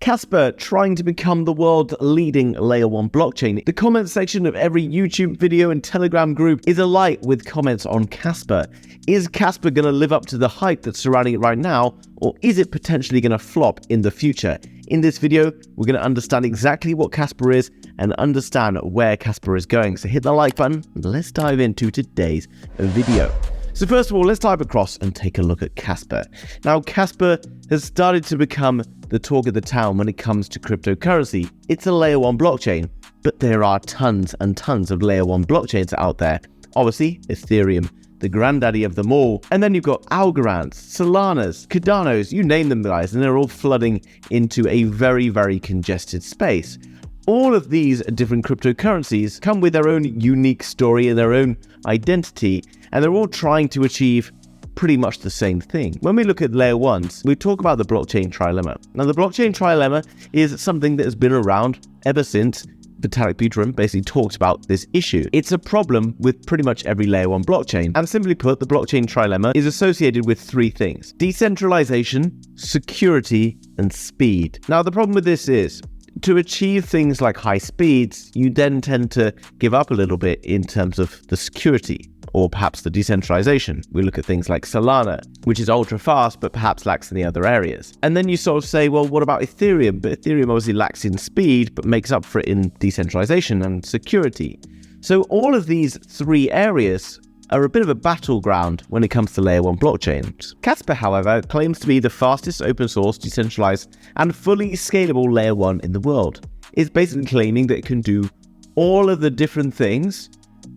KASPA trying to become the world's leading layer 1 blockchain. The comment section of every YouTube video and Telegram group is alight with comments on KASPA. Is KASPA going to live up to the hype that's surrounding it right now, or is it potentially going to flop in the future? In this video, we're going to understand exactly what KASPA is and understand where KASPA is going. So hit the like button and let's dive into today's video. So first of all, let's dive across and take a look at KASPA. Now, KASPA has started to become the talk of the town when it comes to cryptocurrency. It's a layer 1 blockchain, but there are tons and tons of layer 1 blockchains out there. Obviously, Ethereum, the granddaddy of them all. And then you've got Algorands, Solanas, Cardanos, you name them guys, and they're all flooding into a very, very congested space. All of these different cryptocurrencies come with their own unique story and their own identity, and they're all trying to achieve pretty much the same thing. When we look at layer 1s, we talk about the blockchain trilemma. Now, the blockchain trilemma is something that has been around ever since Vitalik Buterin basically talked about this issue. It's a problem with pretty much every layer 1 blockchain. And simply put, the blockchain trilemma is associated with three things: decentralization, security, and speed. Now, the problem with this is, to achieve things like high speeds, you then tend to give up a little bit in terms of the security or perhaps the decentralization. We look at things like Solana, which is ultra fast, but perhaps lacks in the other areas. And then you sort of say, well, what about Ethereum? But Ethereum obviously lacks in speed, but makes up for it in decentralization and security. So all of these three areas are a bit of a battleground when it comes to layer 1 blockchains. KASPA, however, claims to be the fastest open source, decentralized, and fully scalable layer 1 in the world. It's basically claiming that it can do all of the different things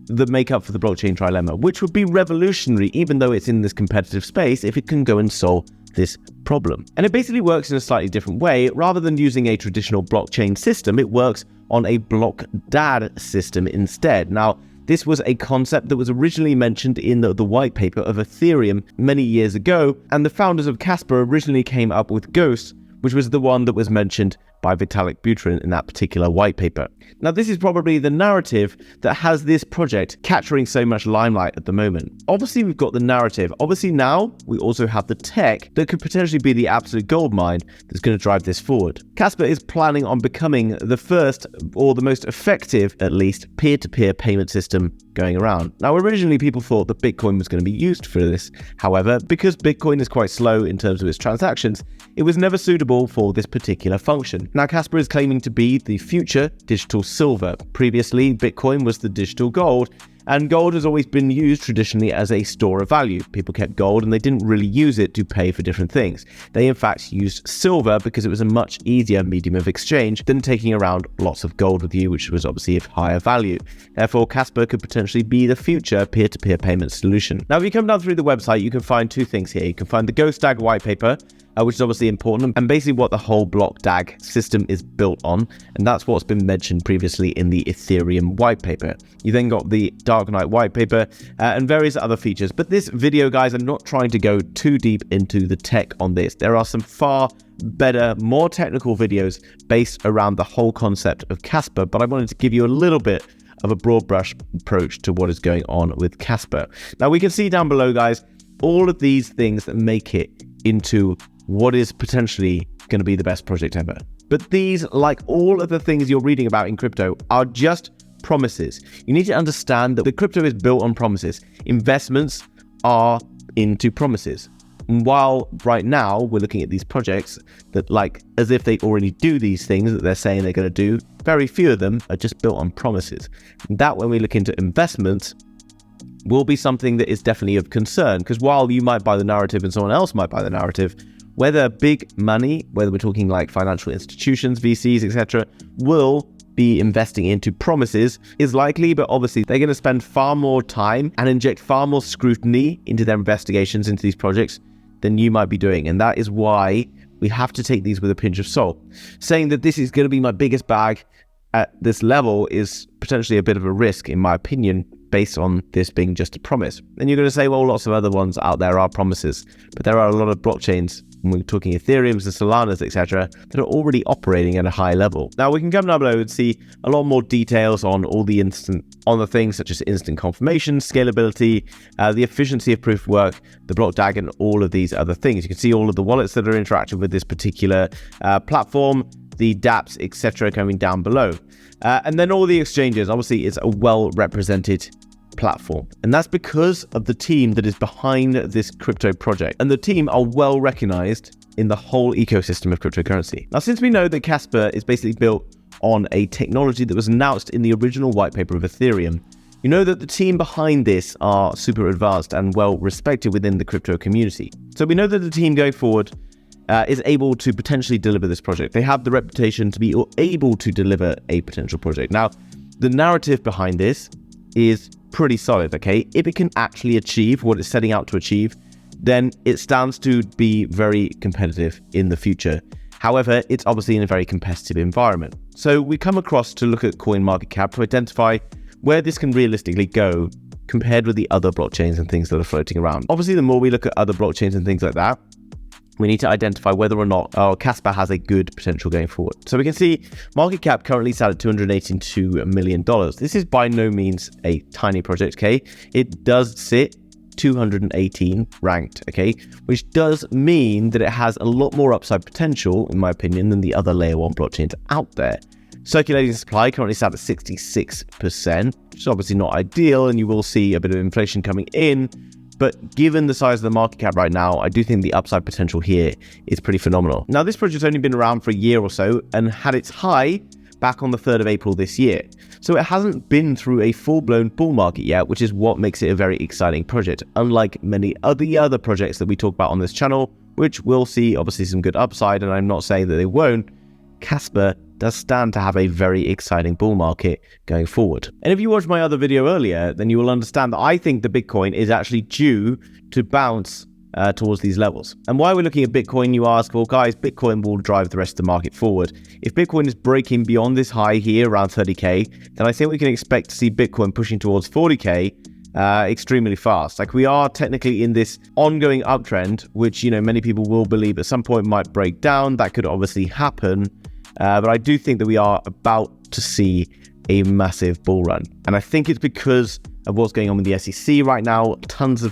that make up for the blockchain trilemma, which would be revolutionary even though it's in this competitive space if it can go and solve this problem. And it basically works in a slightly different way. Rather than using a traditional blockchain system, it works on a block DAD system instead. Now, this was a concept that was originally mentioned in the white paper of Ethereum many years ago, and the founders of KASPA originally came up with Ghost, which was the one that was mentioned by Vitalik Buterin in that particular white paper. Now, this is probably the narrative that has this project capturing so much limelight at the moment. Obviously, we've got the narrative. Obviously, now we also have the tech that could potentially be the absolute goldmine that's going to drive this forward. KASPA is planning on becoming the first, or the most effective, at least, peer-to-peer payment system going around. Now, originally, people thought that Bitcoin was going to be used for this. However, because Bitcoin is quite slow in terms of its transactions, it was never suitable for this particular function. Now, KASPA is claiming to be the future digital silver. Previously, Bitcoin was the digital gold, and gold has always been used traditionally as a store of value. People kept gold and they didn't really use it to pay for different things. They in fact used silver because it was a much easier medium of exchange than taking around lots of gold with you, which was obviously of higher value. Therefore, KASPA could potentially be the future peer-to-peer payment solution. Now, if you come down through the website, you can find two things here. You can find the Ghost DAG white paper, which is obviously important, and basically what the whole block DAG system is built on, and that's what's been mentioned previously in the Ethereum white paper. You then got the Dark Knight white paper and various other features. But this video, guys, I'm not trying to go too deep into the tech on this. There are some far better, more technical videos based around the whole concept of KASPA, but I wanted to give you a little bit of a broad brush approach to what is going on with KASPA. Now, we can see down below, guys, all of these things that make it into what is potentially going to be the best project ever. But these, like all of the things you're reading about in crypto, are just promises. You need to understand that the crypto is built on promises. Investments are into promises. And while right now we're looking at these projects that, like, as if they already do these things that they're saying they're going to do, very few of them are just built on promises. And that, when we look into investments, will be something that is definitely of concern, because while you might buy the narrative and someone else might buy the narrative, whether big money, whether we're talking like financial institutions, VCs, etc., will be investing into promises is likely, but obviously they're going to spend far more time and inject far more scrutiny into their investigations into these projects than you might be doing. And that is why we have to take these with a pinch of salt. Saying that this is going to be my biggest bag at this level is potentially a bit of a risk, in my opinion, based on this being just a promise. And you're going to say, well, lots of other ones out there are promises, but there are a lot of blockchains, when we're talking Ethereums and Solanas, etc., that are already operating at a high level. Now, we can come down below and see a lot more details on all the things such as instant confirmation, scalability, the efficiency of proof of work, the block DAG, and all of these other things. You can see all of the wallets that are interacting with this particular platform, the dApps, etc. coming down below. And then all the exchanges. Obviously, it's a well-represented platform. And that's because of the team that is behind this crypto project. And the team are well recognized in the whole ecosystem of cryptocurrency. Now, since we know that KASPA is basically built on a technology that was announced in the original white paper of Ethereum, you know that the team behind this are super advanced and well respected within the crypto community. So we know that the team going forward is able to potentially deliver this project. They have the reputation to be able to deliver a potential project. Now, the narrative behind this is pretty solid, okay? If it can actually achieve what it's setting out to achieve, then it stands to be very competitive in the future. However, it's obviously in a very competitive environment. So we come across to look at CoinMarketCap to identify where this can realistically go compared with the other blockchains and things that are floating around. Obviously, the more we look at other blockchains and things like that, we need to identify whether or not KASPA has a good potential going forward. So we can see market cap currently sat at $282 million. This is by no means a tiny project, okay? It does sit 218 ranked, okay? Which does mean that it has a lot more upside potential, in my opinion, than the other layer 1 blockchains out there. Circulating supply currently sat at 66%, which is obviously not ideal, and you will see a bit of inflation coming in. But given the size of the market cap right now, I do think the upside potential here is pretty phenomenal. Now, this project's only been around for a year or so and had its high back on the 3rd of April this year. So it hasn't been through a full-blown bull market yet, which is what makes it a very exciting project, unlike many of the other projects that we talk about on this channel, which will see obviously some good upside, and I'm not saying that they won't. KASPA does stand to have a very exciting bull market going forward. And if you watched my other video earlier, then you will understand that I think the Bitcoin is actually due to bounce towards these levels. And why we're looking at Bitcoin, you ask, well, guys, Bitcoin will drive the rest of the market forward. If Bitcoin is breaking beyond this high here, around 30K, then I think we can expect to see Bitcoin pushing towards 40K extremely fast. Like, we are technically in this ongoing uptrend, which, you know, many people will believe at some point might break down. That could obviously happen. But I do think that we are about to see a massive bull run. And I think it's because of what's going on with the SEC right now. Tons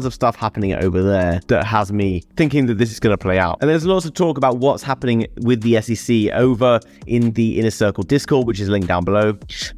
of stuff happening over there that has me thinking that this is going to play out. And there's lots of talk about what's happening with the SEC over in the Inner Circle Discord, which is linked down below.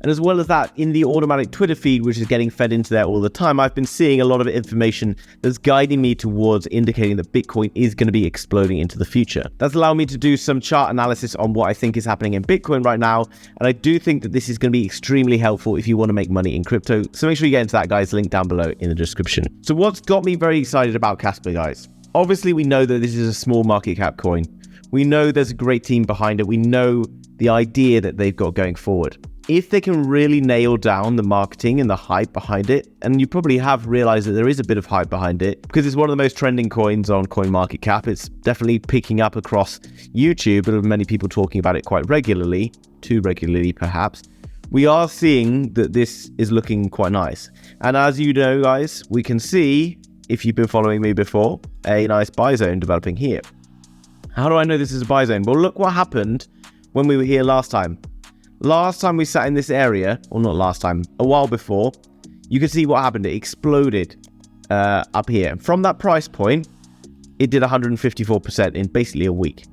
And as well as that, in the automatic Twitter feed, which is getting fed into there all the time, I've been seeing a lot of information that's guiding me towards indicating that Bitcoin is going to be exploding into the future. That's allowed me to do some chart analysis on what I think is happening in Bitcoin right now. And I do think that this is going to be extremely helpful if you want to make money in crypto. So make sure you get into that, guys. Link down below in the description. So what's got me very excited about KASPA, guys? Obviously, we know that this is a small market cap coin. We know there's a great team behind it. We know the idea that they've got going forward. If they can really nail down the marketing and the hype behind it, and you probably have realized that there is a bit of hype behind it because it's one of the most trending coins on CoinMarketCap. It's definitely picking up across YouTube, but many people talking about it quite regularly, too regularly perhaps. We are seeing that this is looking quite nice. And as you know, guys, we can see, if you've been following me before, a nice buy zone developing here. How do I know this is a buy zone? Well, look what happened when we were here last time. Last time we sat in this area, or not last time, a while before, you can see what happened. It exploded up here. And from that price point, it did 154% in basically a week.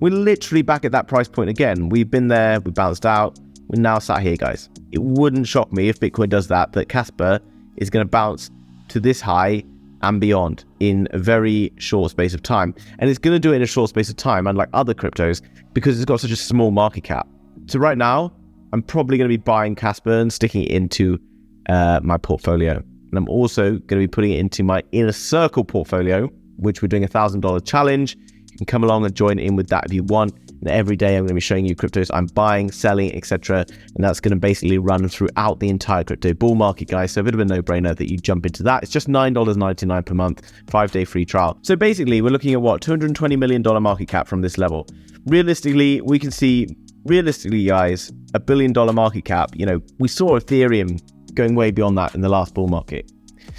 We're literally back at that price point again. We've been there, we bounced out. We're now sat here, guys. It wouldn't shock me if Bitcoin does that KASPA is going to bounce to this high and beyond in a very short space of time. And it's going to do it in a short space of time, unlike other cryptos, because it's got such a small market cap. So right now, I'm probably going to be buying KASPA and sticking it into my portfolio. And I'm also going to be putting it into my Inner Circle portfolio, which we're doing a $1,000 challenge. You can come along and join in with that if you want. And every day I'm going to be showing you cryptos I'm buying, selling, etc. And that's going to basically run throughout the entire crypto bull market, guys. So a bit of a no-brainer that you jump into that. It's just $9.99 per month, 5-day free trial. So basically, we're looking at what? $220 million market cap from this level. Realistically, we can see, guys, $1 billion market cap. You know, we saw Ethereum going way beyond that in the last bull market.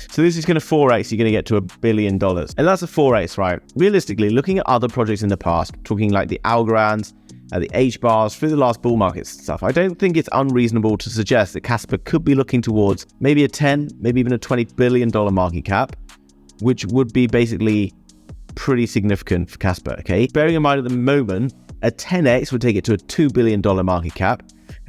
So this is going to 4x, you're going to get to $1 billion. And that's a 4x, right? Realistically, looking at other projects in the past, talking like the Algorands, the H-bars, through the last bull market stuff, I don't think it's unreasonable to suggest that KASPA could be looking towards maybe a 10, maybe even a $20 billion market cap, which would be basically pretty significant for KASPA, okay? Bearing in mind at the moment, a 10x would take it to a $2 billion market cap.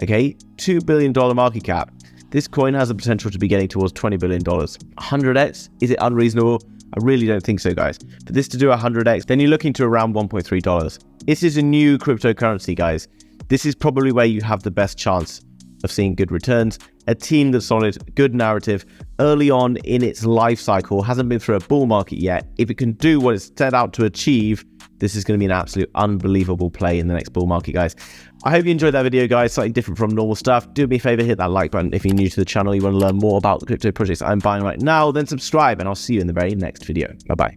Okay, $2 billion market cap. This coin has the potential to be getting towards $20 billion. 100x, is it unreasonable? I really don't think so, guys. For this to do 100x, then you're looking to around $1.3. This is a new cryptocurrency, guys. This is probably where you have the best chance of seeing good returns. A team that's solid, good narrative, early on in its life cycle, hasn't been through a bull market yet. If it can do what it's set out to achieve, this is going to be an absolute unbelievable play in the next bull market, guys. I hope you enjoyed that video, guys. Something different from normal stuff. Do me a favor, hit that like button. If you're new to the channel, you want to learn more about the crypto projects I'm buying right now, then subscribe, and I'll see you in the very next video. Bye-bye.